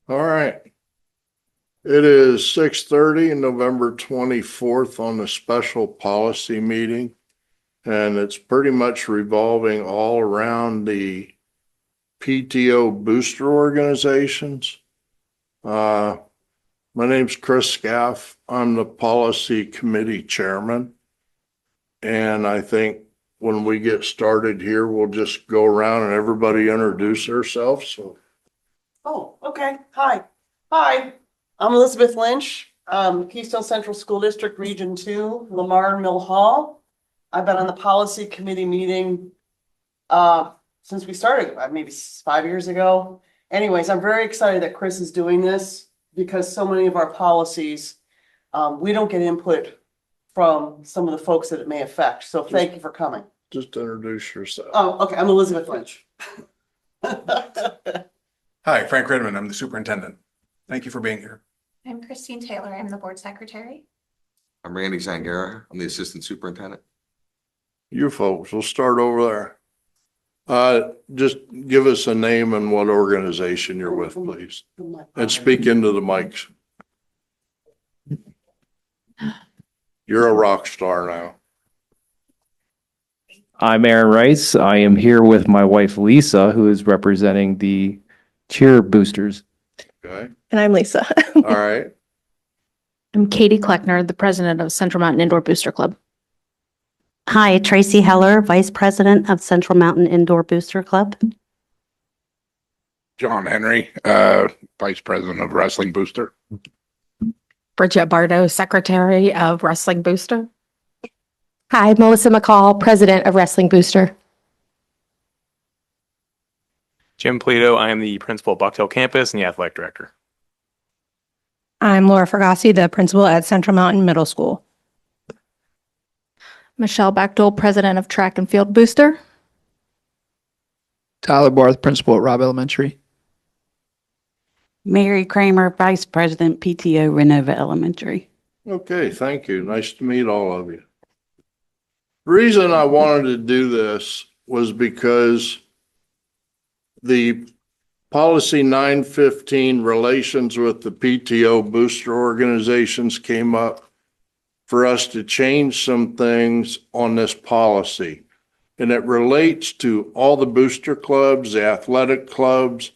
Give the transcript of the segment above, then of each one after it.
All right. It is 6:30, November 24th on the special policy meeting. And it's pretty much revolving all around the PTO booster organizations. My name's Chris Scaff. I'm the policy committee chairman. And I think when we get started here, we'll just go around and everybody introduce themselves. So Oh, okay. Hi. I'm Elizabeth Lynch, Keystone Central School District Region 2, Lamar Mill Hall. I've been on the policy committee meeting since we started, maybe 5 years ago. Anyways, I'm very excited that Chris is doing this because so many of our policies, we don't get input from some of the folks that it may affect. So thank you for coming. just introduce yourself. Oh, okay. I'm Elizabeth Lynch. Hi, Frank Redmond. I'm the superintendent. Thank you for being here. I'm Christine Taylor. I'm the board secretary. I'm Randy Zangara. I'm the assistant superintendent. You folks, we'll start over there. Just give us a name and what organization you're with, please. And speak into the mics. You're a rock star now. I'm Aaron Rice. I am here with my wife Lisa, who is representing the cheer boosters. Okay, And I'm Lisa. all right. I'm Katie Kleckner, the president of Central Mountain Indoor Booster Club. Hi, Tracy Heller, Vice President of Central Mountain Indoor Booster Club. John Henry, Vice President of Wrestling Booster. Bridget Bardo, secretary of Wrestling Booster. Hi, Melissa McCall, President of Wrestling Booster. Jim Polito, I am the principal of Bucktail Campus and the athletic director. I'm Laura Fergassi, the principal at Central Mountain Middle School. Michelle Bechtel, president of Track and Field Booster. Tyler Barth, principal at Robb Elementary. Mary Kramer, Vice President, PTO, Renova Elementary. Okay, thank you. Nice to meet all of you. The reason I wanted to do this was because the policy 915 relations with the PTO booster organizations came up for us to change some things on this policy. And it relates to all the booster clubs, the athletic clubs,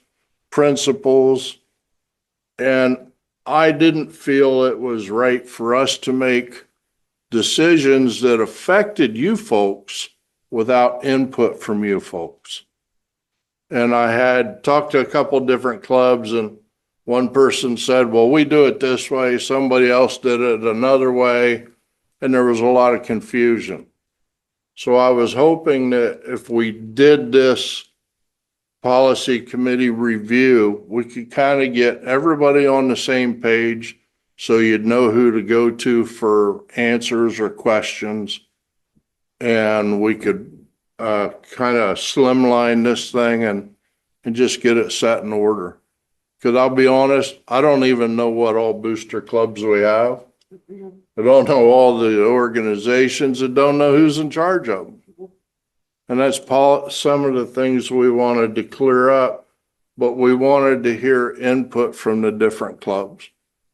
principals. And I didn't feel it was right for us to make decisions that affected you folks without input from you folks. And I had talked to a couple different clubs and one person said, well, we do it this way. Somebody else did it another way. And there was a lot of confusion. So I was hoping that if we did this policy committee review, we could kind of get everybody on the same page so you'd know who to go to for answers or questions. And we could kind of slimline this thing and just get it set in order. Because I'll be honest, I don't even know what all booster clubs we have. I don't know all the organizations. I don't know who's in charge of them. And that's some of the things we wanted to clear up, but we wanted to hear input from the different clubs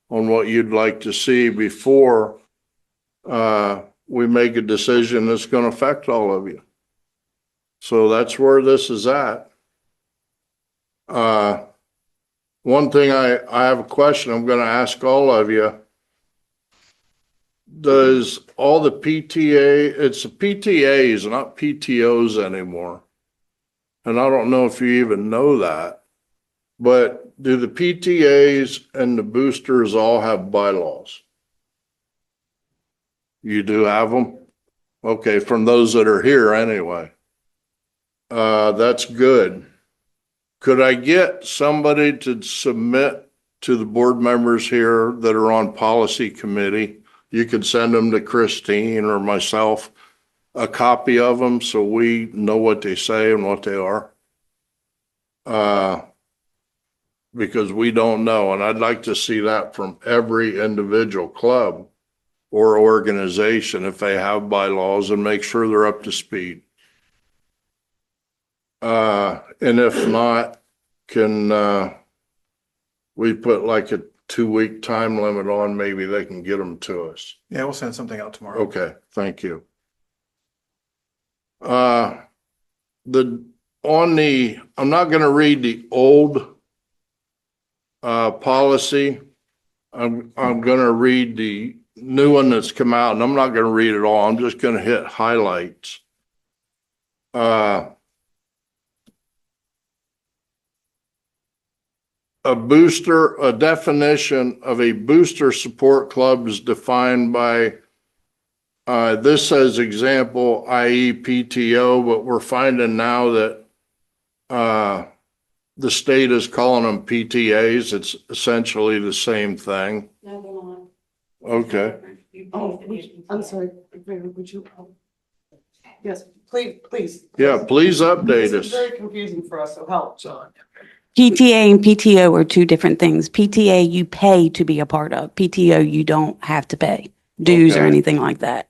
on what you'd like to see before we make a decision that's going to affect all of you. So that's where this is at. One thing I have a question I'm going to ask all of you. Does all the PTA, it's the PTAs, not PTOs anymore. And I don't know if you even know that, but do the PTAs and the boosters all have bylaws? You do have them? Okay, from those that are here anyway. That's good. Could I get somebody to submit to the board members here that are on policy committee? You could send them to Christine or myself, a copy of them so we know what they say and what they are. Because we don't know, and I'd like to see that from every individual club or organization if they have bylaws and make sure they're up to speed. And if not, can we put like a 2-week time limit on, maybe they can get them to us. Yeah, we'll send something out tomorrow. Okay, thank you. I'm not gonna read the old policy. I'm gonna read the new one that's come out, and I'm not gonna read it all. I'm just gonna hit highlights. A definition of a booster support club is defined by this says example, i.e. PTO, but we're finding now that the state is calling them PTAs. It's essentially the same thing. Okay. Oh, I'm sorry, would you? Yes, please. Yeah, please update This is us. very confusing for us, so help. PTA and PTO are two different things. PTA you pay to be a part of. PTO you don't have to pay dues or Okay. anything like that.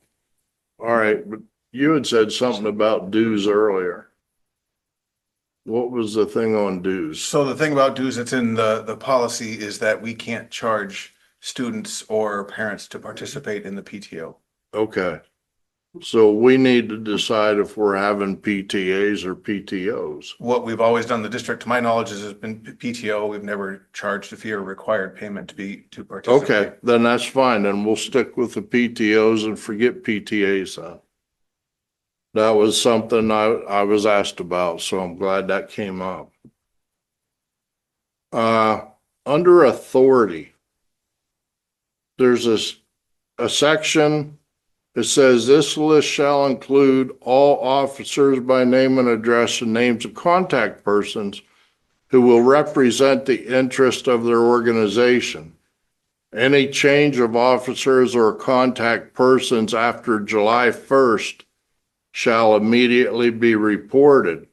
All right, but you had said something about dues earlier. What was the thing on dues? So the thing about dues that's in the policy is that we can't charge students or parents to participate in the PTO. Okay. So we need to decide if we're having PTAs or PTOs. What we've always done, the district, to my knowledge, has been PTO. We've never charged a fee or required payment to participate. Okay, then that's fine. Then we'll stick with the PTOs and forget PTAs then. That was something I was asked about, so I'm glad that came up. Under authority, there's a section. It says this list shall include all officers by name and address and names of contact persons who will represent the interest of their organization. Any change of officers or contact persons after July 1st shall immediately be reported.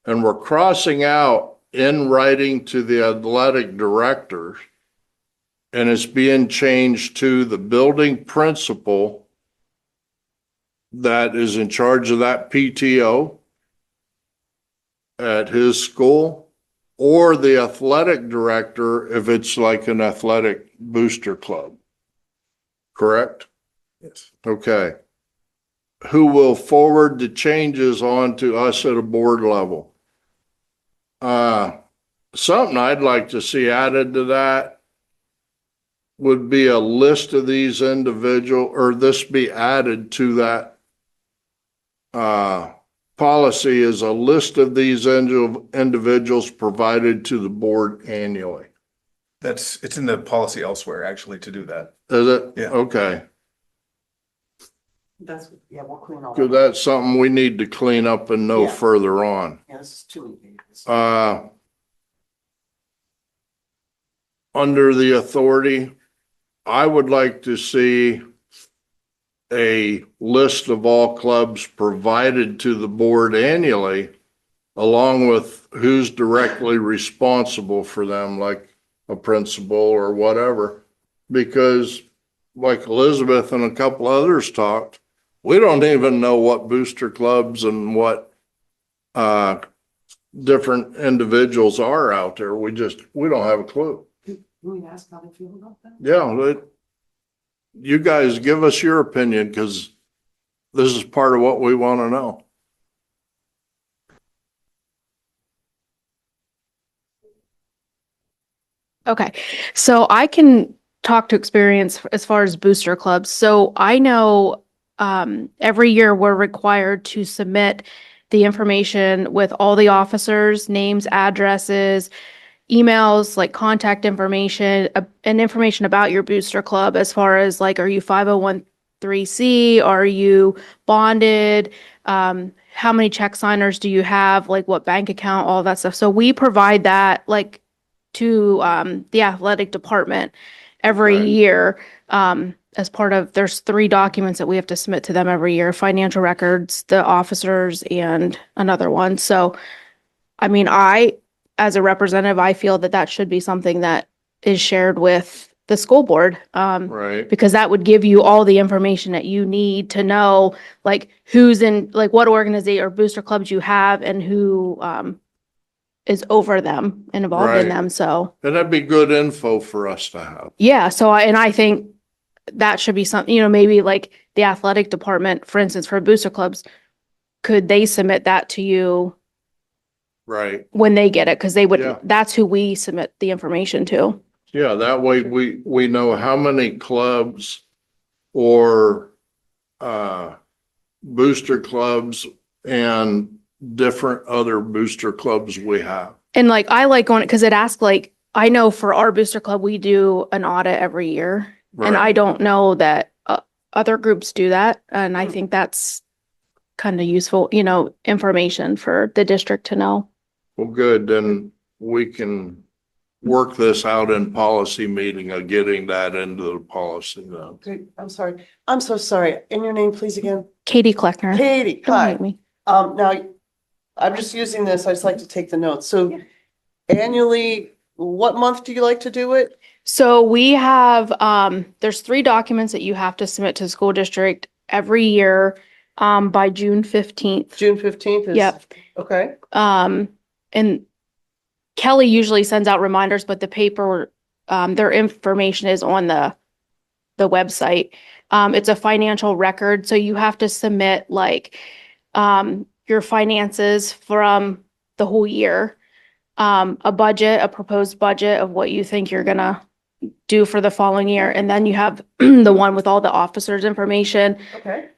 And we're crossing out in writing to the athletic directors, and it's being changed to the building principal that is in charge of that PTO at his school, or the athletic director if it's like an athletic booster club. Correct? Yes. Okay. Who will forward the changes on to us at a board level? Something I'd like to see added to that would be a list of these individual, or this be added to that policy is a list of these individuals provided to the board annually. It's in the policy elsewhere, actually, to do that. Is it? Yeah. Okay. We'll clean all Because that. that's something we need to clean up and know Yeah. further on. Yeah, this is too many pages. Under the authority, I would like to see a list of all clubs provided to the board annually, along with who's directly responsible for them, like a principal or whatever. Because like Elizabeth and a couple others talked, we don't even know what booster clubs and what different individuals are out there. We don't have a clue. Can we ask how they feel about that? Yeah, you guys give us your opinion, because this is part of what we want to know. Okay, so I can talk to experience as far as booster clubs. So I know every year we're required to submit the information with all the officers, names, addresses, emails, like contact information, and information about your booster club as far as like, are you 501(c)(3), are you bonded, how many check signers do you have, like what bank account, all that stuff. So we provide that like to the athletic department every Right. year as part of, there's 3 documents that we have to submit to them every year: financial records, the officers, and another one. So, I mean, as a representative, I feel that that should be something that is shared with the school board. Right. Because that would give you all the information that you need to know, like who's in, like what organization or booster clubs you have and who is over them and involved in Right. them. So, And that'd be good info for us to have. yeah. So I think that should be something, maybe like the athletic department, for instance, for booster clubs, could they submit that to you Right. when they get it? Cause they would, Yeah. that's who we submit the information to. Yeah, that way we know how many clubs or booster clubs and different other booster clubs we have. And like, I like going, cause it asks like, I know for our booster club, we do an audit every year. And I Right. don't know that other groups do that. And I think that's kind of useful, information for the district to know. Well, good, then we can work this out in policy meeting of getting that into the policy then. Okay, I'm sorry. I'm so sorry. And your name, please, again? Katie Kleckner. Katie, Don't hi. hate me. Now, I'm just using this, I just like to take the notes. So annually, what month do you like to do it? So we have, there's 3 documents that you have to submit to the school district every year, by June 15th. June 15th is? Yep. Okay, And Kelly usually sends out reminders, but the paper, their information is on the website. It's a financial record, so you have to submit like, your finances from the whole year, a proposed budget of what you think you're gonna do for the following year. And then you have the one with all the officers' information. okay.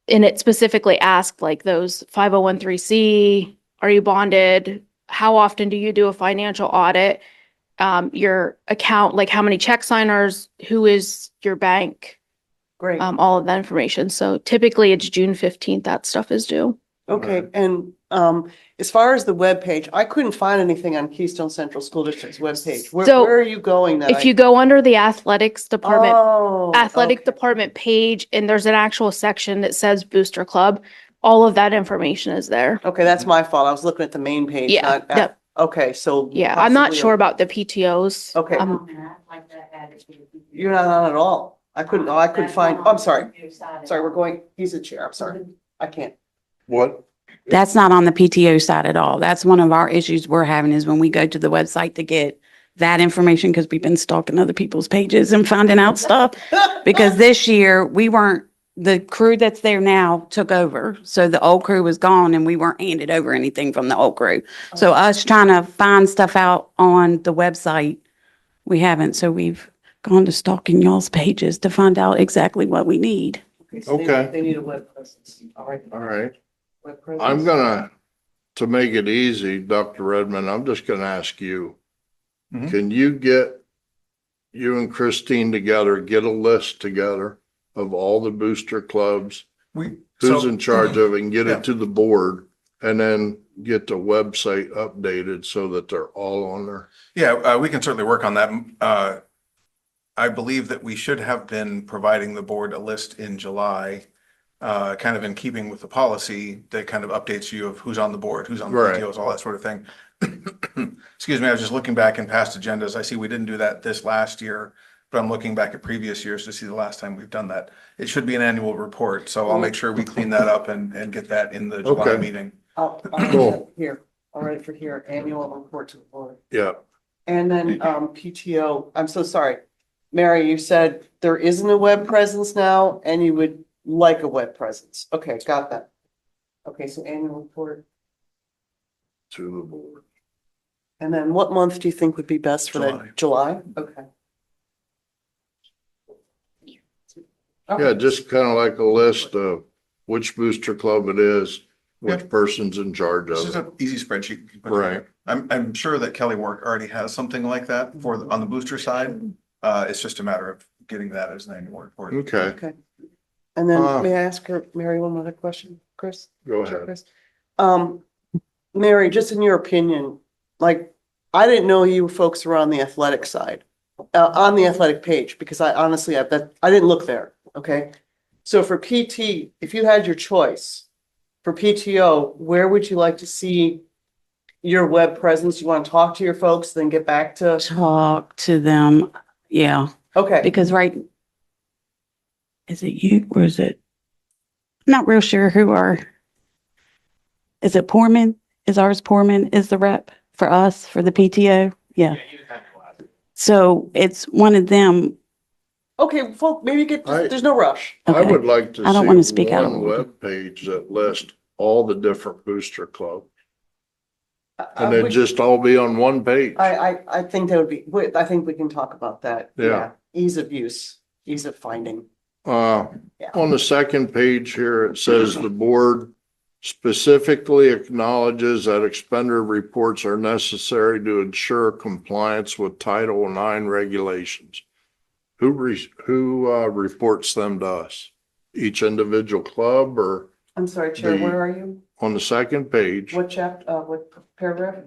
And it specifically asked like those 501(c), are you bonded? How often do you do a financial audit? Your account, like how many check signers, who is your bank? Great. All of that information. So typically it's June 15th, that stuff is due. Okay, and as far as the webpage, I couldn't find anything on Keystone Central School District's webpage. Where, So, where are you going that If you go under the athletics department, Oh, athletic okay. department page, and there's an actual section that says Booster Club, all of that information is there. Okay, that's my fault. I was looking at the main page. Yeah, not- yep. Okay, so. Yeah, I'm not possibly- sure about the PTOs. Okay. You're not on at all. I couldn't find, oh, I'm sorry. Sorry, we're going, he's a chair. I'm sorry. I can't. What? That's not on the PTO side at all. That's one of our issues we're having is when we go to the website to get that information, because we've been stalking other people's pages and finding out stuff. Because this year the crew that's there now took over. So the old crew was gone and we weren't handed over anything from the old crew. So us trying to find stuff out on the website, we haven't. So we've gone to stalking y'all's pages to find out exactly what we need. So they- Okay. They need a web presence. All right. All right. Web presence. I'm gonna, to make it easy, Dr. Redmond, I'm just gonna ask you. Mhm. Can you and Christine together, get a list together of all the booster clubs? Who's So- in charge of it and get Yeah. it to the board? And then get the website updated so that they're all on there? Yeah, we can certainly work on that. I believe that we should have been providing the board a list in July, kind of in keeping with the policy that kind of updates you of who's on the board, who's on the Right. PTOs, all that sort of thing. Excuse me, I was just looking back in past agendas. I see we didn't do that this last year, but I'm looking back at previous years to see the last time we've done that. It should be an annual report, so I'll make sure we clean that up and get that in the July Okay. meeting. I'll Cool. here, all right, for here, annual report to the board. Yeah, And then PTO, I'm so sorry. Mary, you said there isn't a web presence now and you would like a web presence. Okay, got that. Okay, so annual report. to the board. And then what month do you think would be best for that? July? Okay. Yeah, just kind of like a list of which booster club it is, which Yeah. person's in charge This of is it. an easy spreadsheet. you can put Right. together. I'm sure that Kelly Work already has something like that on the booster side. It's just a matter of getting that as an annual report. Okay, Okay. And then Uh, may I ask her, Mary, one other question, Chris? go ahead. Chris? Mary, just in your opinion, like, I didn't know you folks were on the athletic side, on the athletic page, because I honestly, I didn't look there, okay? So for PT, if you had your choice, for PTO, where would you like to see your web presence? You want to talk to your folks, then get back to, Talk to them. Yeah. okay, Because is it you or is it? I'm not real sure is it Poorman? Is ours Poorman is the rep for us, for the PTO? Yeah. So it's one of them. Okay, well, maybe there's no rush. I Okay. would like to I don't want to see speak out of one order. webpage that lists all the different booster clubs. I And it would- just all be on one page. I think that would be, I think we can talk about that. Yeah. Ease of use, ease of finding. On the second page here, it says the board specifically acknowledges that expenditure reports are necessary to ensure compliance with Title IX regulations. Who reports them to us? Each individual club or I'm sorry, Chair, The- where are you? on the second page? What what paragraph?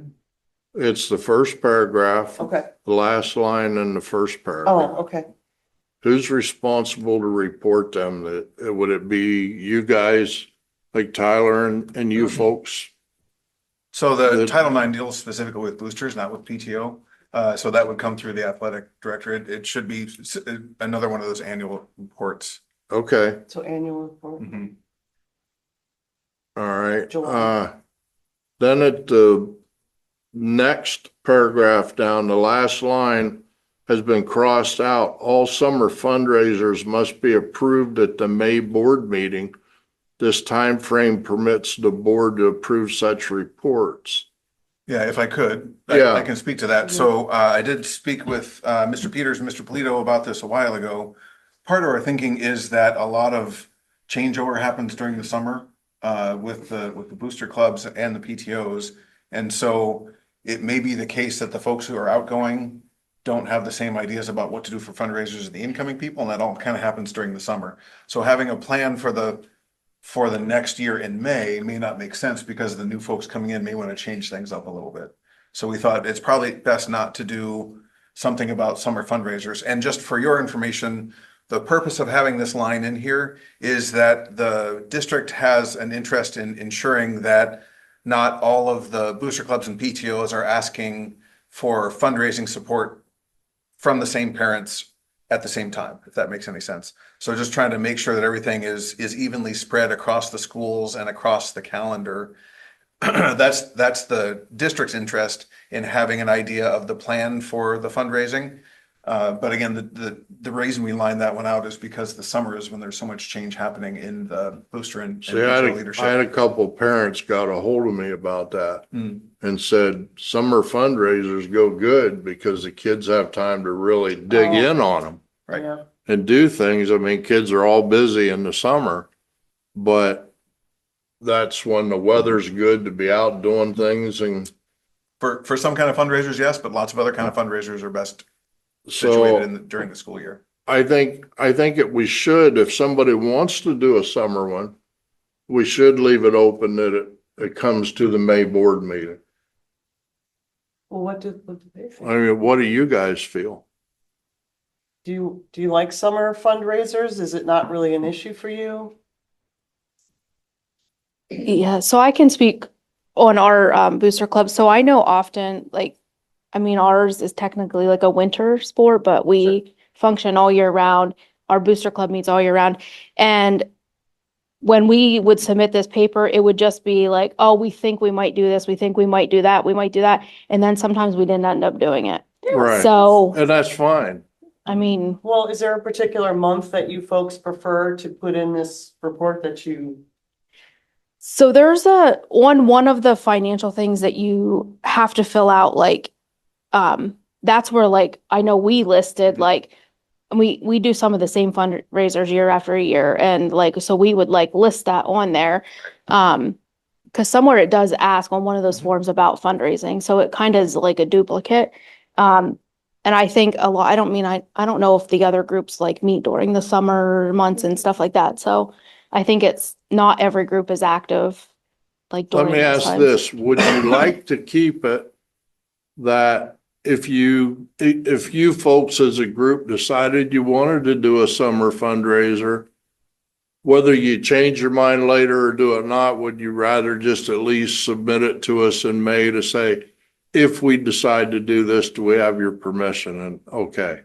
It's the first paragraph, Okay. the last line in the first paragraph. Oh, okay. Who's responsible to report them? Would it be you guys, like Tyler and you folks? So the The- Title IX deals specifically with boosters, not with PTO. So that would come through the athletic director. It should be another one of those annual reports. Okay, So annual report. all right. July. Then at the next paragraph down, the last line has been crossed out. All summer fundraisers must be approved at the May board meeting. This time frame permits the board to approve such reports. Yeah, if I could, Yeah. I can speak to that. So I did speak with Mr. Peters and Mr. Polito about this a while ago. Part of our thinking is that a lot of changeover happens during the summer with the booster clubs and the PTOs. And so it may be the case that the folks who are outgoing don't have the same ideas about what to do for fundraisers as the incoming people, and that all kind of happens during the summer. So having a plan for the next year in May may not make sense because the new folks coming in may want to change things up a little bit. So we thought it's probably best not to do something about summer fundraisers. And just for your information, the purpose of having this line in here is that the district has an interest in ensuring that not all of the booster clubs and PTOs are asking for fundraising support from the same parents at the same time, if that makes any sense. So just trying to make sure that everything is evenly spread across the schools and across the calendar. That's the district's interest in having an idea of the plan for the fundraising. But again, the reason we line that one out is because the summer is when there's so much change happening in the booster and See, I PTO had leadership. a couple parents got a hold of me about that Hmm. and said summer fundraisers go good because the kids have time to really dig Oh. in on them. Right. Yeah. And do things. I mean, kids are all busy in the summer, but that's when the weather's good to be out doing things. And For some kind of fundraisers, yes, but lots of other kind of fundraisers are best situated so during the school year. I think we should, if somebody wants to do a summer one, we should leave it open that it comes to the May board meeting. Well, what do they think? I mean, what do you guys feel? Do you like summer fundraisers? Is it not really an issue for you? Yeah, so I can speak on our booster club. So I know often, like, I mean, ours is technically like a winter sport, but we function all year round. Our booster club meets all year round. And when we would submit this paper, it would just be like, oh, we think we might do this. We think we might do that. We might do that. And then sometimes we didn't end up doing it. Right. So, And that's fine. I mean, Well, is there a particular month that you folks prefer to put in this report that you? so there's on one of the financial things that you have to fill out, like, that's where, like, I know we listed, like, we do some of the same fundraisers year after year, and like, so we would like list that on there. Because somewhere it does ask on one of those forms about fundraising, so it kind of is like a duplicate. And I think a lot, I don't know if the other groups like meet during the summer months and stuff like that, so I think it's not every group is active like Let during me those ask times. this, would you like to keep it that if you folks as a group decided you wanted to do a summer fundraiser, whether you change your mind later or do it not, would you rather just at least submit it to us in May to say, if we decide to do this, do we have your permission? And okay.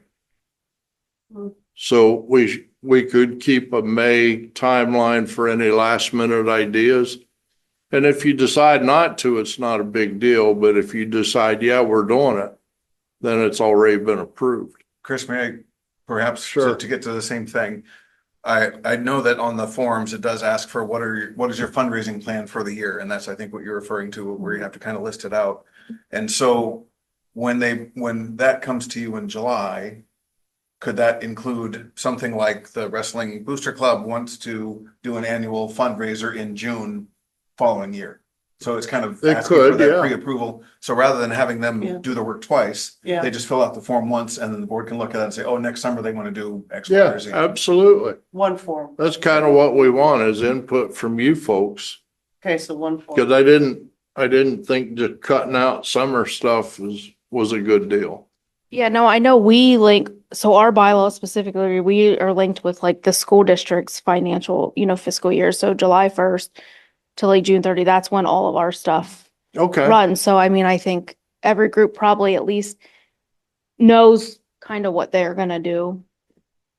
So we could keep a May timeline for any last minute ideas. And if you decide not to, it's not a big deal, but if you decide, yeah, we're doing it, then it's already been approved. Chris, may I perhaps Sure. to get to the same thing? I know that on the forms, it does ask for what is your fundraising plan for the year? And that's, I think, what you're referring to, where you have to kind of list it out. And so when that comes to you in July, could that include something like the Wrestling Booster Club wants to do an annual fundraiser in June following year? So it's kind of It asking for could, that yeah. pre-approval. So rather than having Yeah. them do the work twice, Yeah. they just fill out the form once and then the board can look at it and say, oh, next summer they want to do X, Y, Yeah, or Z. absolutely. One form. That's kind of what we want is input from you folks. Okay, so one form. Cause I didn't think just cutting out summer stuff was a good deal. Yeah, no, I know we link, so our bylaws specifically, we are linked with like the school district's financial, fiscal year. So July 1st to like June 30, that's when all of our stuff Okay, runs. So I mean, I think every group probably at least knows kind of what they're gonna do.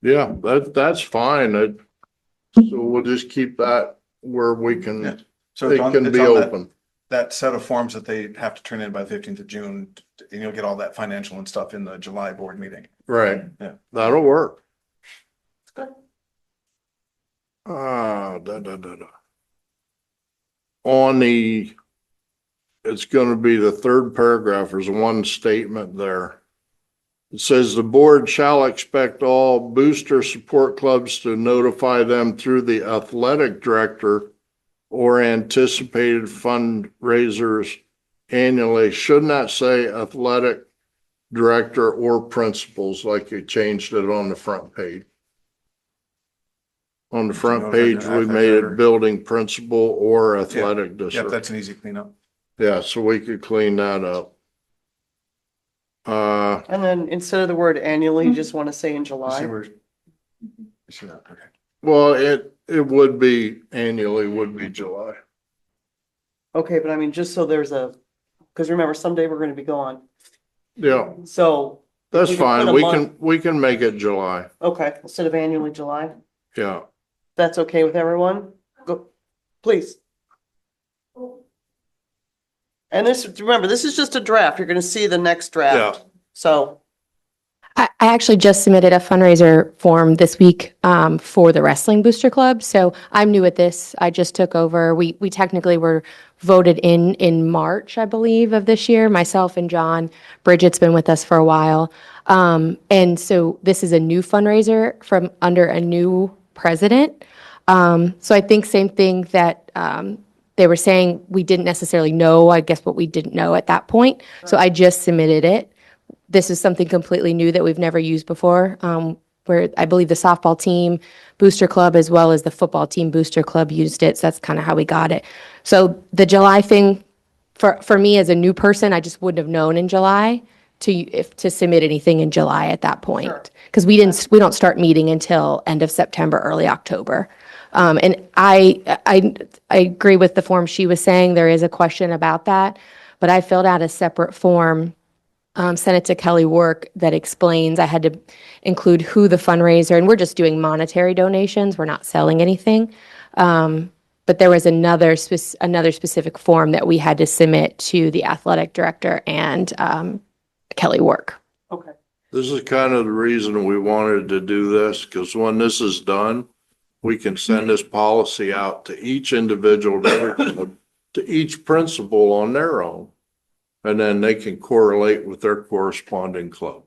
yeah, that's fine. So we'll just keep that where we Yeah. can, So it it's on, can it's be on open. that set of forms that they have to turn in by the 15th of June, and you'll get all that financial and stuff in the July board meeting. Right. Yeah. That'll work. It's good. It's gonna be the third paragraph. There's one statement there. It says the board shall expect all booster support clubs to notify them through the athletic director or anticipated fundraisers annually. Shouldn't that say athletic director or principals, like you changed it on the front page? On the front page, we made it building principal or athletic Yep, district. that's an easy cleanup. Yeah, so we could clean that up. And then instead of the word annually, you just want to say in See July. where- see that? Okay. Well, it would be annually, would be July. Okay, but I mean, just so there's because remember, someday we're going to be gone. Yeah, So, that's We can put fine. a month. We can make it July. okay, instead of annually July, Yeah. that's okay with everyone? Go, please. And remember, this is just a draft. You're going to see the next draft. So, I actually just submitted a fundraiser form this week for the Wrestling Booster Club. So I'm new at this. I just took over. We technically were voted in March, I believe, of this year. Myself and John. Bridget's been with us for a while. And so this is a new fundraiser from under a new president. So I think same thing that they were saying we didn't necessarily know, I guess what we didn't know at that point. So I just submitted it. This is something completely new that we've never used before, where I believe the softball team booster club as well as the football team booster club used it. So that's kind of how we got it. So the July thing, for me as a new person, I just wouldn't have known in July to submit anything in July at that point. Because we don't start meeting until end of September, early October. And I agree with the form she was saying. There is a question about that, but I filled out a separate form, sent it to Kelly Work that explains I had to include who the fundraiser, and we're just doing monetary donations. We're not selling anything. But there was another specific form that we had to submit to the athletic director and Kelly Work. okay. This is kind of the reason we wanted to do this, because when this is done, we can send this policy out to each individual, to each principal on their own. And then they can correlate with their corresponding club.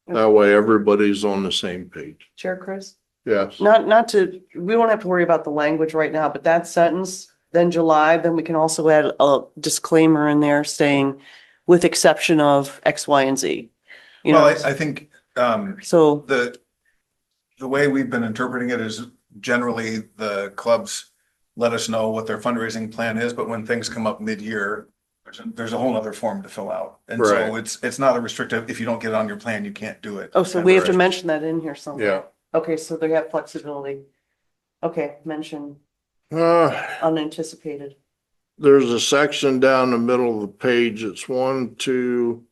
That way, everybody's on the same page. Chair Chris? Yes. We won't have to worry about the language right now, but that sentence, then July, then we can also add a disclaimer in there saying with exception of X, Y, and Z. You Well, know, I think, so, the way we've been interpreting it is generally the clubs let us know what their fundraising plan is, but when things come up mid-year, there's a whole other form to fill out. And so Right. it's not a restrictive, if you don't get it on your plan, you can't do it. oh, so we have to mention that in here somewhere. Yeah. Okay, so they have flexibility. Okay, mention Uh, unanticipated. there's a section down the middle of the page. It's 1, 2,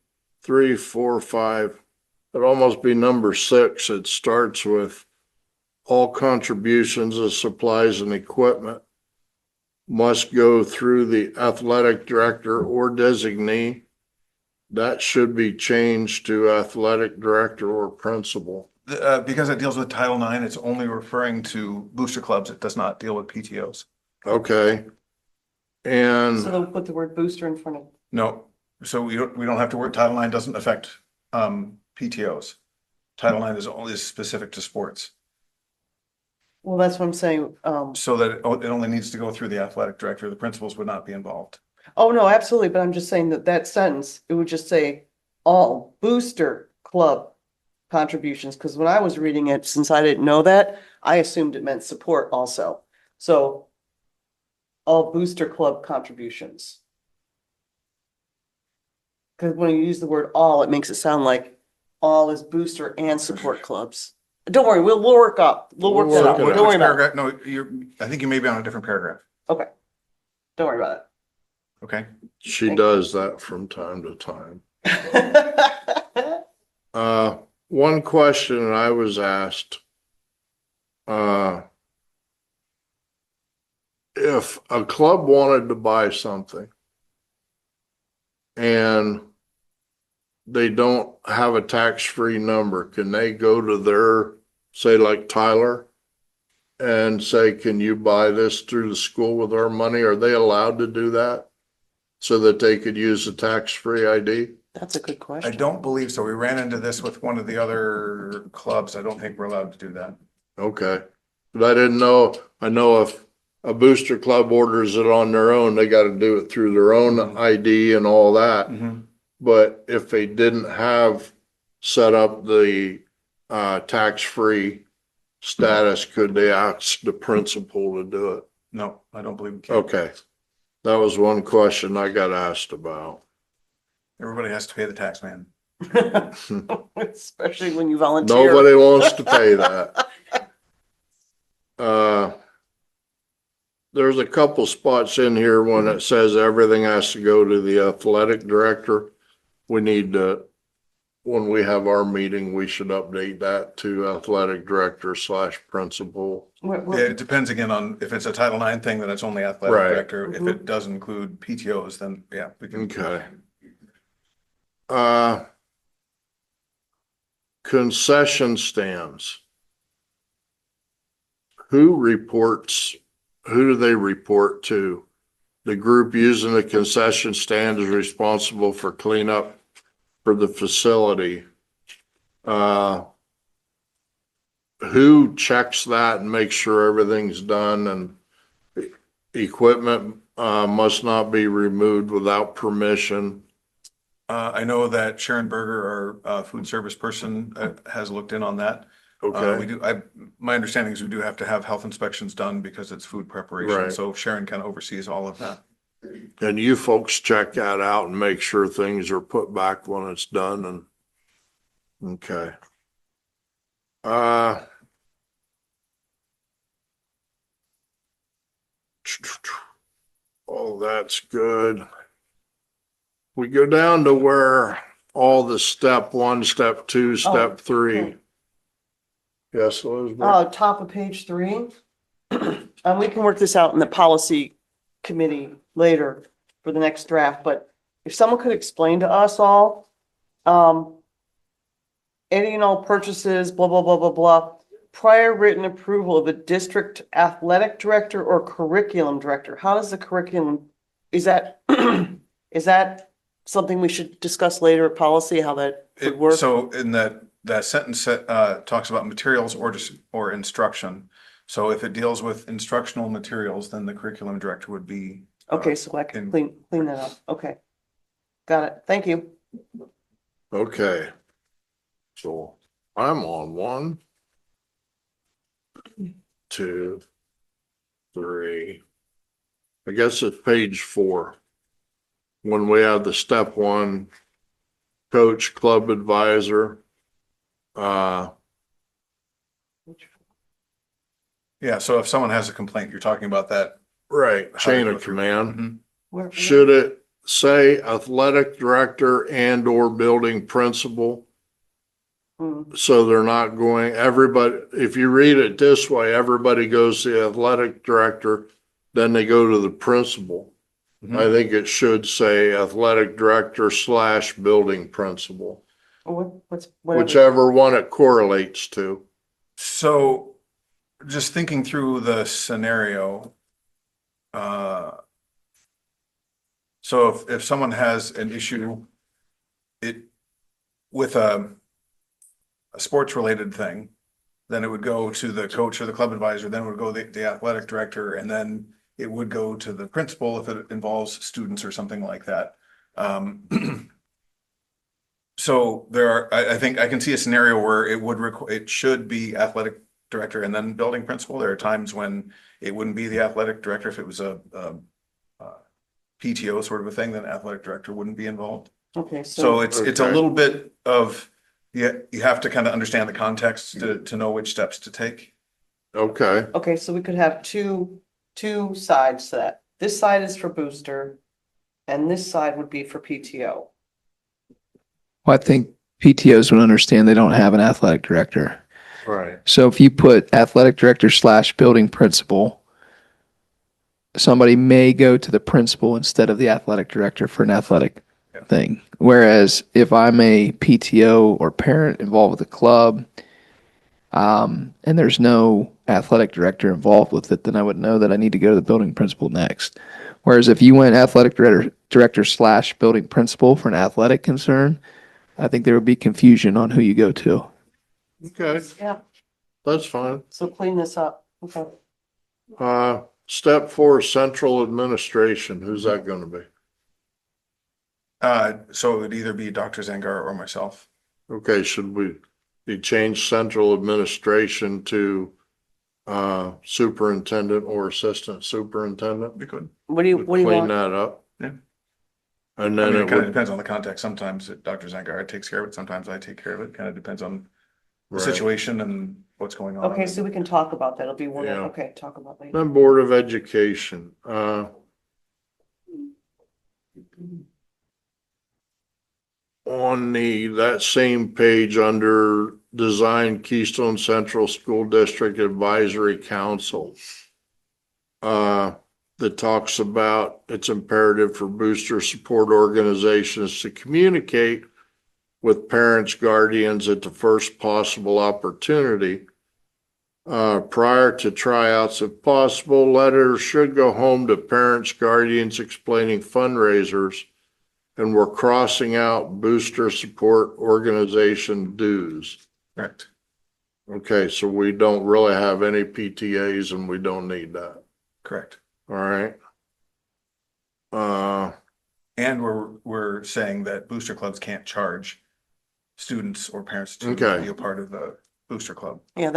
3, 4, 5. It'd almost be number 6. It starts with all contributions of supplies and equipment must go through the athletic director or designee. That should be changed to athletic director or principal. Because it deals with Title IX, it's only referring to booster clubs. It does not deal with PTOs. Okay. So And, they'll put the word booster in front of. No, so we don't have to work, Title IX doesn't affect PTOs. Title IX is only specific to sports, Well, that's what I'm saying. so that it only needs to go through the athletic director. The principals would not be involved. Oh, no, absolutely. But I'm just saying that that sentence, it would just say all booster club contributions. Because when I was reading it, since I didn't know that, I assumed it meant support also. So all booster club contributions. Because when you use the word all, it makes it sound like all is booster and support clubs. Don't worry, we'll work up. We'll work that out. We'll work it Don't out. worry about it. No, I think you may be on a different paragraph. Okay. Don't worry about Okay. she Thank does that from time to time. it. One question I was asked, if a club wanted to buy something and they don't have a tax-free number, can they go to their, say like Tyler, and say, can you buy this through the school with our money? Are they allowed to do that? So that they could use a tax-free ID? That's a good I question. don't believe so. We ran into this with one of the other clubs. I don't think we're allowed to do that. Okay, but I didn't know, I know if a booster club orders it on their own, they gotta do it through their own ID and all that. But if they didn't have set up the tax-free status, could they ask the principal to do it? No, I don't believe we can. Okay, that was one question I got asked about. Everybody has to pay the tax man. Especially when you volunteer. Nobody wants to pay that. There's a couple spots in here when it says everything has to go to the athletic director. We need to, when we have our meeting, we should update that to athletic director / principal. We're- Yeah, we're- it depends again on if it's a Title IX thing, then it's only athletic Right. director. If it does include PTOs, then yeah, we can. Okay. Concession stands. Who do they report to? The group using the concession stand is responsible for cleanup for the facility. Who checks that and makes sure everything's done, and equipment must not be removed without permission? I know that Sharon Berger, our food service person, has looked in on that. We Okay, do, my understanding is we do have to have health inspections done because it's food preparation. Right. So Sharon kind of oversees all of that. and you folks check that out and make sure things are put back when it's done and, okay. Oh, that's good. We go down to where all the step 1, step 2, step 3. Yes, Elizabeth? Top of page 3. We can work this out in the policy committee later for the next draft, but if someone could explain to us all, any and all purchases, blah, blah, blah, blah, blah, prior written approval of a district athletic director or curriculum director. How does the curriculum, is that, is that something we should discuss later at policy, how that would work? So in that sentence talks about materials or instruction. So if it deals with instructional materials, then the curriculum director would be. Okay, so I can clean that up. Okay. Got it. Thank you. Okay. So I'm on 1, 2, 3. I guess it's page 4. When we have the step 1, coach, club advisor. Yeah, so if someone has a complaint, you're talking about that. Right, How to chain go of through. command. Where- Should it say athletic director and or building principal? Mm, So they're not going, everybody, if you read it this way, everybody goes to the athletic director, then they go to the principal. I think it should say athletic director / building principal, Whatever. whichever one it correlates to. So just thinking through the scenario, so if someone has an issue, with a sports related thing, then it would go to the coach or the club advisor, then it would go to the athletic director, and then it would go to the principal if it involves students or something like that. So I think I can see a scenario where it should be athletic director and then building principal. There are times when it wouldn't be the athletic director. If it was a PTO sort of a thing, then athletic director wouldn't be involved. Okay, So it's a Okay. little bit of, you have to kind of understand the context to know which steps to take. Okay, okay, so we could have two sides to that. This side is for booster, and this side would be for PTO. Well, I think PTOs would understand they don't have an athletic director. right. So if you put athletic director / building principal, somebody may go to the principal instead of the athletic director for an athletic thing. Whereas if I'm a PTO or parent involved with the club, and there's no athletic director involved with it, then I would know that I need to go to the building principal next. Whereas if you went athletic director / building principal for an athletic concern, I think there would be confusion on who you go to. Okay, Yeah, that's fine. so clean this up. Okay. Step 4, central administration. Who's that gonna be? So it would either be Dr. Zangar or myself. Okay, should we change central administration to superintendent or assistant superintendent? We could. What do you Clean want? that up. Yeah. And I then mean, it it kind of would, depends on the context. Sometimes Dr. Zangar takes care of it. Sometimes I take care of it. Kind of depends on the right. situation and what's going on. Okay, so we can talk about that. It'll be one, Yeah. okay, talk about later. Then Board of Education, on that same page under Design Keystone Central School District Advisory Council, that talks about it's imperative for booster support organizations to communicate with parents, guardians at the first possible opportunity. Prior to tryouts, if possible, letters should go home to parents, guardians explaining fundraisers, and we're crossing out booster support organization dues. Correct. Okay, so we don't really have any PTAs and we don't need that. Correct. All right. And we're saying that booster clubs can't charge students or parents to Okay. be a part of the booster club. Yeah,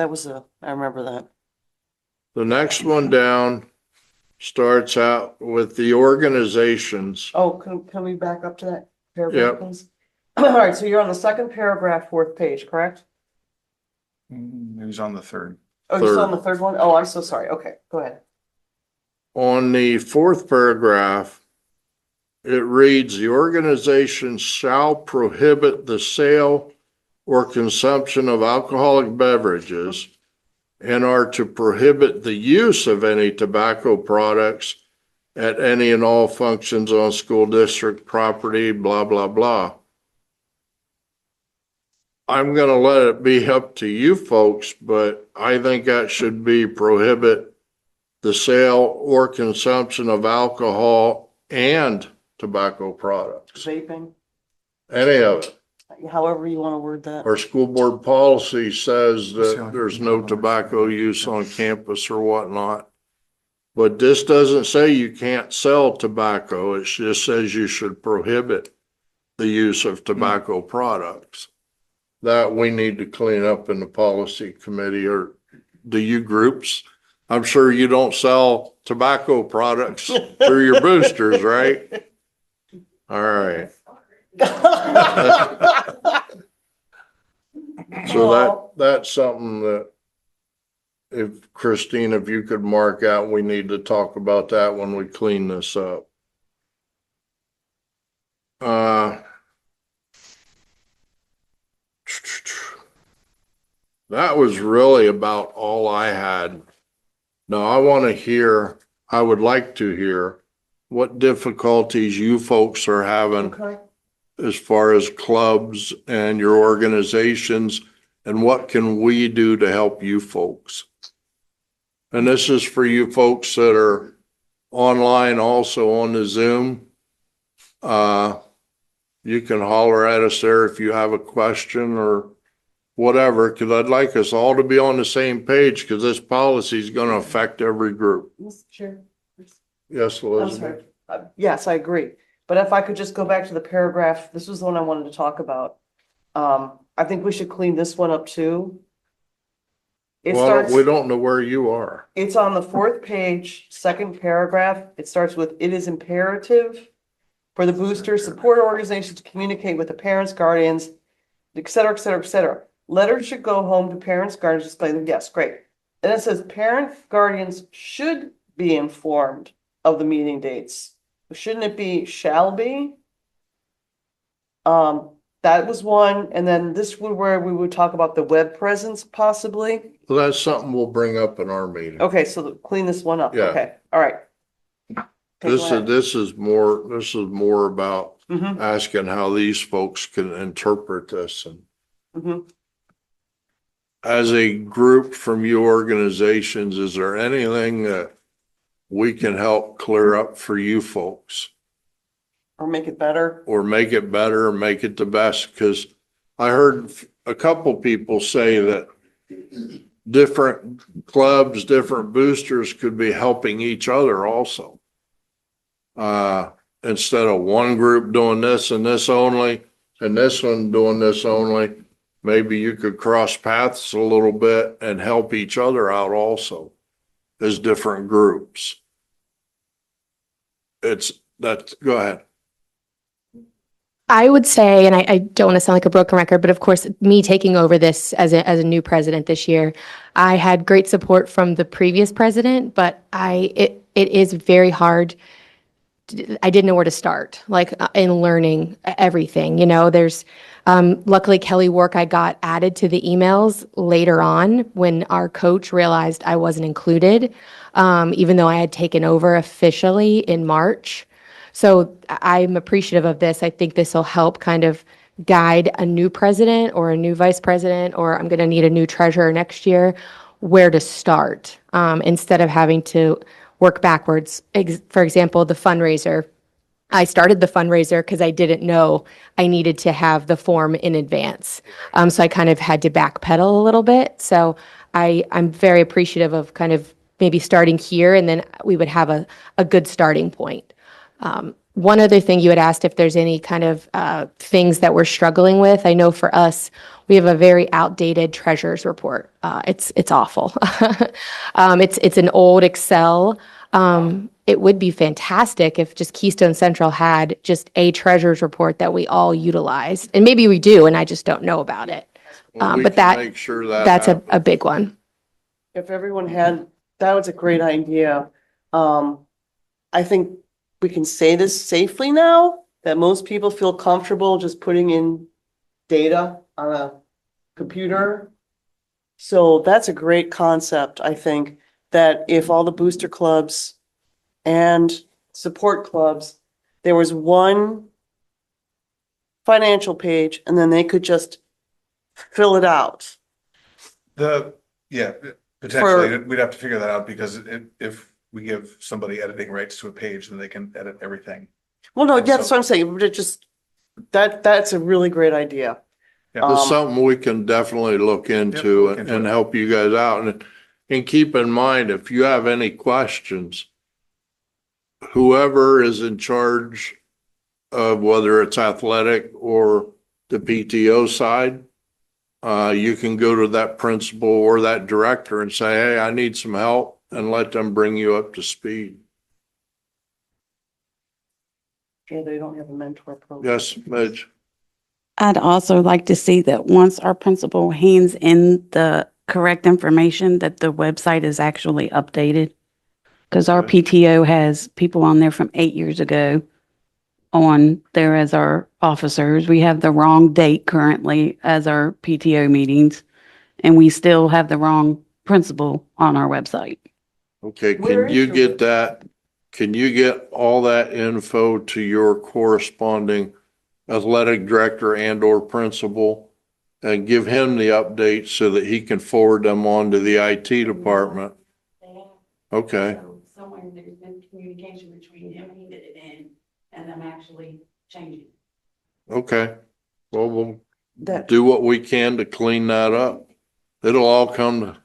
I remember that. The next one down starts out with the organizations. Oh, can we back up to that paragraph, Yep. please? All right, so you're on the second paragraph, fourth page, correct? It was on the third. Oh, you're still Third. on the third one? Oh, I'm so sorry. Okay, go ahead. On the fourth paragraph, it reads, the organization shall prohibit the sale or consumption of alcoholic beverages and are to prohibit the use of any tobacco products at any and all functions on school district property, blah, blah, blah. I'm gonna let it be up to you folks, but I think that should be prohibit the sale or consumption of alcohol and tobacco products, Vaping, any of it. however you want to word that. Our school board policy says that there's no tobacco use on campus or whatnot. But this doesn't say you can't sell tobacco. It just says you should prohibit the use of tobacco products. That we need to clean up in the policy committee, or do you groups? I'm sure you don't sell tobacco products through your boosters, right? All right. So that's something that if Christine, if you could mark out, we need to talk about that when we clean this up. That was really about all I had. Now I want to hear, I would like to hear what difficulties you folks are having Okay. as far as clubs and your organizations, and what can we do to help you folks? And this is for you folks that are online also on the Zoom. You can holler at us there if you have a question or whatever, because I'd like us all to be on the same page, because this policy is going to affect every group. Mr. Chair. Yes, I'm Elizabeth? sorry. Yes, I agree. But if I could just go back to the paragraph, this was the one I wanted to talk about. I think we should clean this one up too. It Well, starts, we don't know where you are. it's on the fourth page, second paragraph. It starts with, it is imperative for the booster support organization to communicate with the parents, guardians, et cetera, et cetera, et cetera. Letters should go home to parents, guardians, explain them. Yes, great. Then it says parent guardians should be informed of the meeting dates. Shouldn't it be shall be? That was one, and then this was where we would talk about the web presence possibly. Well, that's something we'll bring up in our meeting. Okay, so clean this one up. Yeah. Okay, all right. Okay, go ahead. This is more about Mhm, asking how these folks can interpret this. And mhm. as a group from you organizations, is there anything that we can help clear up for you folks? Or make it better. Or make it better, or make it the best? Because I heard a couple people say that different clubs, different boosters could be helping each other also. Instead of one group doing this and this only, and this one doing this only, maybe you could cross paths a little bit and help each other out also as different groups. Go ahead. I would say, and I don't want to sound like a broken record, but of course, me taking over this as a new president this year, I had great support from the previous president, but it is very hard. I didn't know where to start, like in learning everything. You know, there's luckily Kelly Work, I got added to the emails later on when our coach realized I wasn't included, even though I had taken over officially in March. So I'm appreciative of this. I think this will help kind of guide a new president or a new vice president, or I'm going to need a new treasurer next year, where to start instead of having to work backwards. For example, the fundraiser. I started the fundraiser because I didn't know I needed to have the form in advance. So I kind of had to backpedal a little bit. So I'm very appreciative of kind of maybe starting here, and then we would have a good starting point. One other thing you had asked if there's any kind of things that we're struggling with. I know for us, we have a very outdated treasurer's report. It's awful. It's an old Excel. It would be fantastic if just Keystone Central had just a treasurer's report that we all utilize. And maybe we do, and I just don't know about it. Well, we But can make sure that's happens. a big one. If everyone had, that was a great idea. I think we can say this safely now, that most people feel comfortable just putting in data on a computer. So that's a great concept, I think, that if all the booster clubs and support clubs, there was one financial page and then they could just fill it out. Potentially, we'd have to figure that out, because if we give somebody editing rights to a page, then they can edit everything. Well, no, And that's so- what I'm saying, but it just, that's a really great idea. Yeah. It's something we can definitely look into look into and it. help you guys out. And keep in mind, if you have any questions, whoever is in charge of whether it's athletic or the PTO side, you can go to that principal or that director and say, hey, I need some help, and let them bring you up to speed. Yeah, they don't have a mentor program. Yes, Midge? I'd also like to see that once our principal hands in the correct information, that the website is actually updated. Because our Okay. PTO has people on there from 8 years ago on there as our officers. We have the wrong date currently as our PTO meetings, and we still have the wrong principal on our website. Okay, Where can is you your- get that? Can you get all that info to your corresponding athletic director and or principal? And give him the updates so that he can forward them on to the IT department? Okay, So somewhere there's been communication between him handing it in and them actually changing. okay. Well, we'll That, do what we can to clean that up. It'll all come to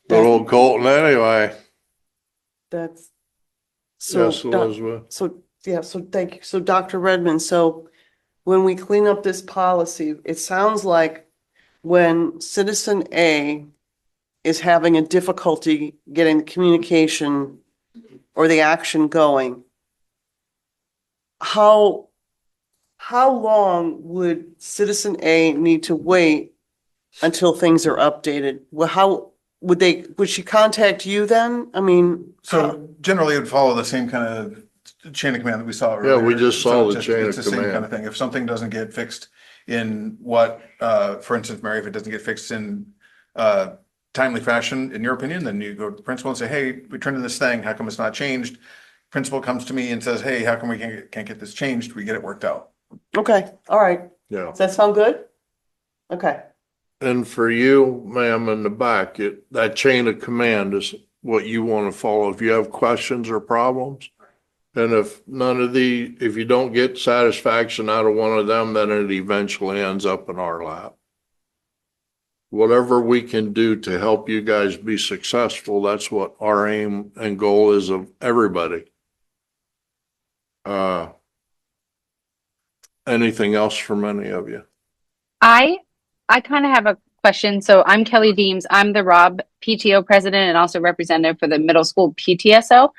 good old Colton anyway. that's. So, Yes, Elizabeth. so thank you. So Dr. Redmond, so when we clean up this policy, it sounds like when citizen A is having a difficulty getting the communication or the action going, how long would citizen A need to wait until things are updated? Well, how would she contact you then? I mean, So generally it would follow the same kind of chain of command that we saw earlier. Yeah, we just saw the chain it's of the same command. kind of thing. If something doesn't get fixed in for instance, Mary, if it doesn't get fixed in timely fashion, in your opinion, then you go to the principal and say, hey, we turned in this thing, how come it's not changed? Principal comes to me and says, hey, how come we can't get this changed? We get it worked out. okay, all right. Yeah. Does that sound good? Okay. And for you, ma'am, in the back, that chain of command is what you want to follow. If you have questions or problems. And if if you don't get satisfaction out of one of them, then it eventually ends up in our lap. Whatever we can do to help you guys be successful, that's what our aim and goal is of everybody. Anything else from any of you? I kind of have a question. So I'm Kelly Deems. I'm the Rob PTO president and also representative for the middle school PTSO.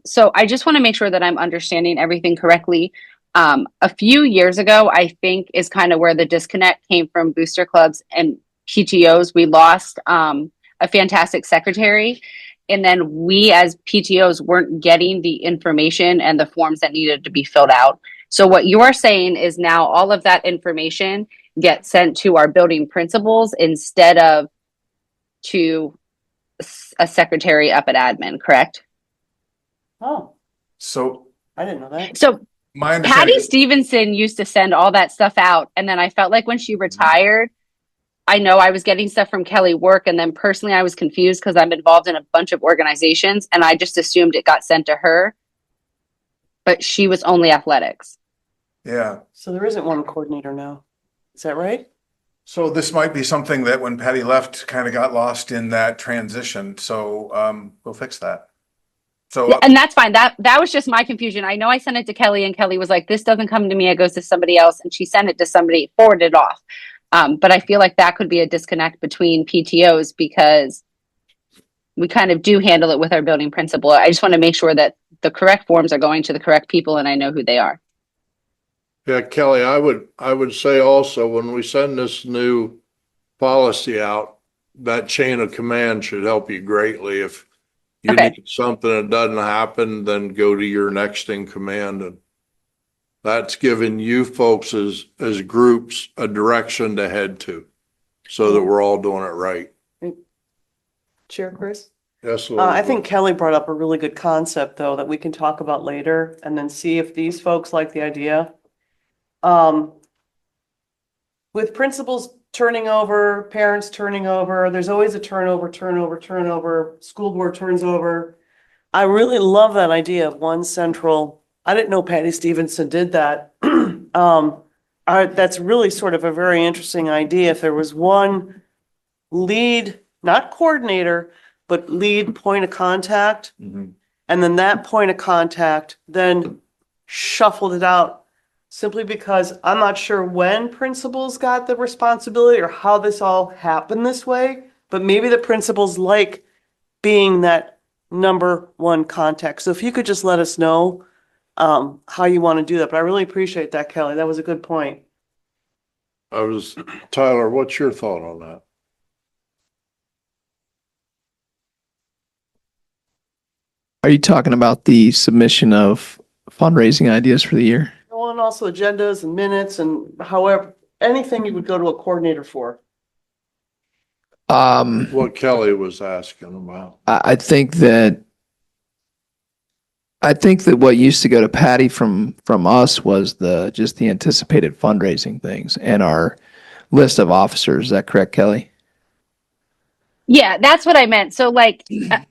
So I just want to make sure that I'm understanding everything correctly. A few years ago, I think is kind of where the disconnect came from booster clubs and PTOs. We lost a fantastic secretary. And then we as PTOs weren't getting the information and the forms that needed to be filled out. So what you're saying is now all of that information gets sent to our building principals instead of to a secretary up at admin, correct? Oh, So I didn't know that. So my understanding. Patty Stevenson used to send all that stuff out. And then I felt like when she retired, I know I was getting stuff from Kelly Work. And then personally, I was confused because I'm involved in a bunch of organizations and I just assumed it got sent to her. But she was only athletics. Yeah. So there isn't one coordinator now. Is that right? So this might be something that when Patty left, kind of got lost in that transition. So we'll fix that. So Yeah, and that's fine. That was just my confusion. I know I sent it to Kelly and Kelly was like, this doesn't come to me. It goes to somebody else. And she sent it to somebody, forwarded it off. But I feel like that could be a disconnect between PTOs because we kind of do handle it with our building principal. I just want to make sure that the correct forms are going to the correct people and I know who they are. Yeah, Kelly, I would say also when we send this new policy out, that chain of command should help you greatly. If you Okay. need something that doesn't happen, then go to your next in command. And that's giving you folks as groups a direction to head to so that we're all doing it right. Chair Chris? Yes, I think Kelly brought up a really good concept though, that we can talk about later and then see if these folks like the idea. With principals turning over, parents turning over, there's always a turnover, school board turns over. I really love that idea of one central, I didn't know Patty Stevenson did that. That's really sort of a very interesting idea. If there was one lead, not coordinator, but lead point of contact. Mhm. And then that point of contact then shuffled it out simply because I'm not sure when principals got the responsibility or how this all happened this way, but maybe the principals like being that number one contact. So if you could just let us know how you want to do that. But I really appreciate that, Kelly. That was a good point. Tyler, what's your thought on that? Are you talking about the submission of fundraising ideas for the year? Well, and also agendas and minutes and however, anything you would go to a coordinator for. what Kelly was asking about. I think that what used to go to Patty from us was just the anticipated fundraising things and our list of officers. Is that correct, Kelly? Yeah, that's what I meant. So like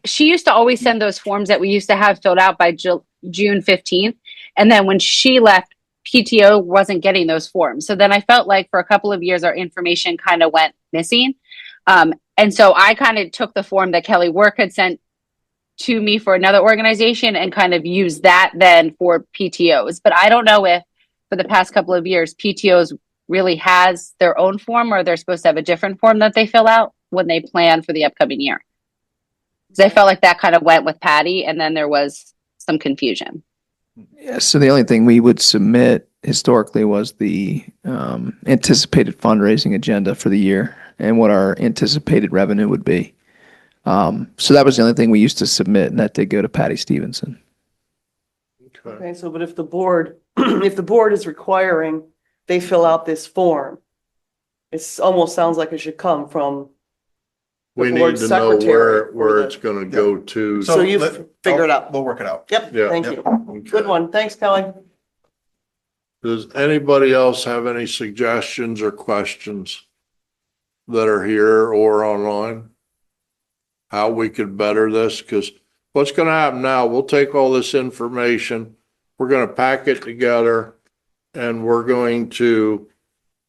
she used to always send those forms that we used to have filled out by June 15th. And then when she left, PTO wasn't getting those forms. So then I felt like for a couple of years, our information kind of went missing. And so I kind of took the form that Kelly Work had sent to me for another organization and kind of used that then for PTOs. But I don't know if for the past couple of years, PTOs really has their own form or they're supposed to have a different form that they fill out when they plan for the upcoming year. Because I felt like that kind of went with Patty and then there was some confusion. Yeah, so the only thing we would submit historically was the anticipated fundraising agenda for the year and what our anticipated revenue would be. So that was the only thing we used to submit, and that did go to Patty Stevenson. Okay, so but if the board, if the board is requiring they fill out this form, it almost sounds like it should come from the We need board to know secretary where or the- it's gonna go to. So you've figured it out. We'll work it out. Yep, Yeah. thank you. Okay. Good one. Thanks, Kelly. Does anybody else have any suggestions or questions that are here or online? How we could better this? Because what's gonna happen now, we'll take all this information, we're gonna pack it together, and we're going to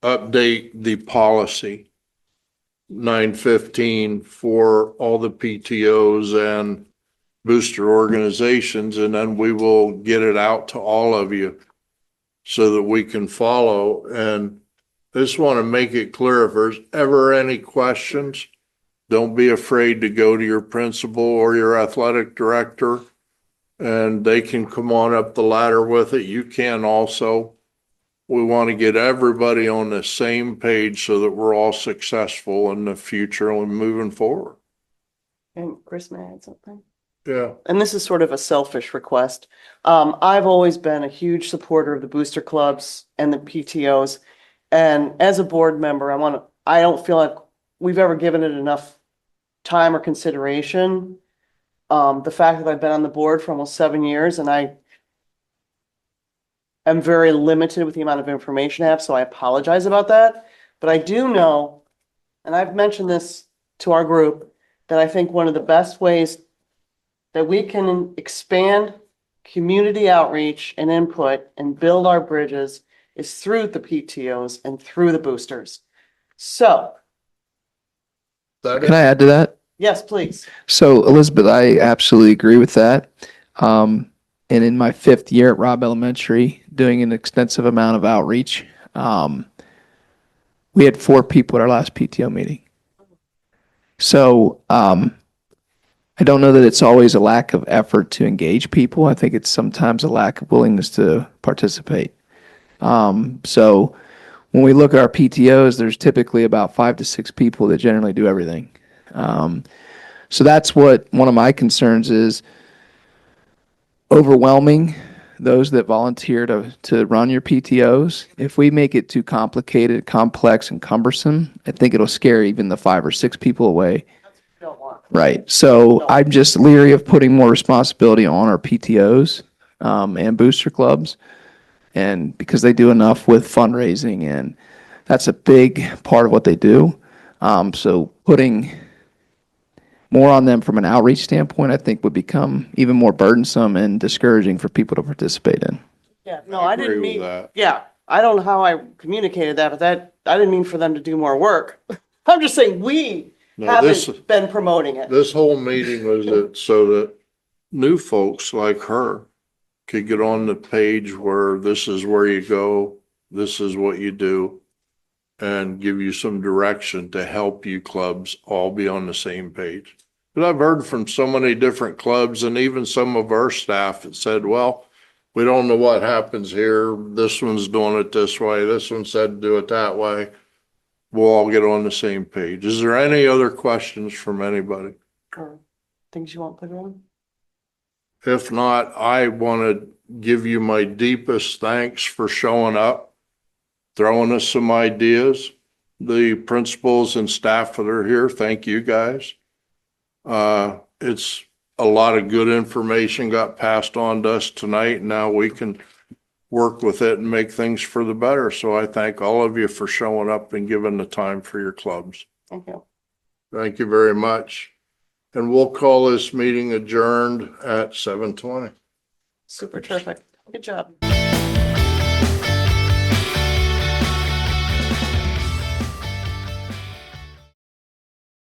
update the policy 915 for all the PTOs and booster organizations, and then we will get it out to all of you so that we can follow. And I just want to make it clear, if there's ever any questions, don't be afraid to go to your principal or your athletic director, and they can come on up the ladder with it. You can also. We want to get everybody on the same page so that we're all successful in the future and moving forward. And Chris, may I add something? Yeah. And this is sort of a selfish request. I've always been a huge supporter of the booster clubs and the PTOs. And as a board member, I don't feel like we've ever given it enough time or consideration. The fact that I've been on the board for almost 7 years and I'm very limited with the amount of information I have, so I apologize about that. But I do know, and I've mentioned this to our group, that I think one of the best ways that we can expand community outreach and input and build our bridges is through the PTOs and through the boosters. So, Can I add to that? yes, please. So Elizabeth, I absolutely agree with that. And in my 5th year at Robb Elementary, doing an extensive amount of outreach, we had 4 people at our last PTO meeting. So I don't know that it's always a lack of effort to engage people. I think it's sometimes a lack of willingness to participate. So when we look at our PTOs, there's typically about 5 to 6 people that generally do everything. So that's what one of my concerns is, overwhelming those that volunteer to run your PTOs. If we make it too complicated, complex, and cumbersome, I think it'll scare even the 5 or 6 people away. Don't want. Right. So I'm just leery of putting more responsibility on our PTOs and booster clubs, and because they do enough with fundraising, and that's a big part of what they do. So putting more on them from an outreach standpoint, I think would become even more burdensome and discouraging for people to participate in. Yeah, no, I didn't agree with mean, that. yeah, I don't know how I communicated that, but I didn't mean for them to do more work. I'm just saying we No, this, haven't been promoting it. this whole meeting was so that new folks like her could get on the page where this is where you go, this is what you do, and give you some direction to help you clubs all be on the same page. But I've heard from so many different clubs and even some of our staff that said, well, we don't know what happens here. This one's doing it this way. This one said do it that way. We'll all get on the same page. Is there any other questions from anybody? Or things you want put on? If not, I want to give you my deepest thanks for showing up, throwing us some ideas. the principals and staff that are here. Thank you guys. It's a lot of good information got passed on to us tonight. Now we can work with it and make things for the better. So I thank all of you for showing up and giving the time for your clubs. Thank you. Thank you very much. And we'll call this meeting adjourned at 7:20. Super terrific. Good job.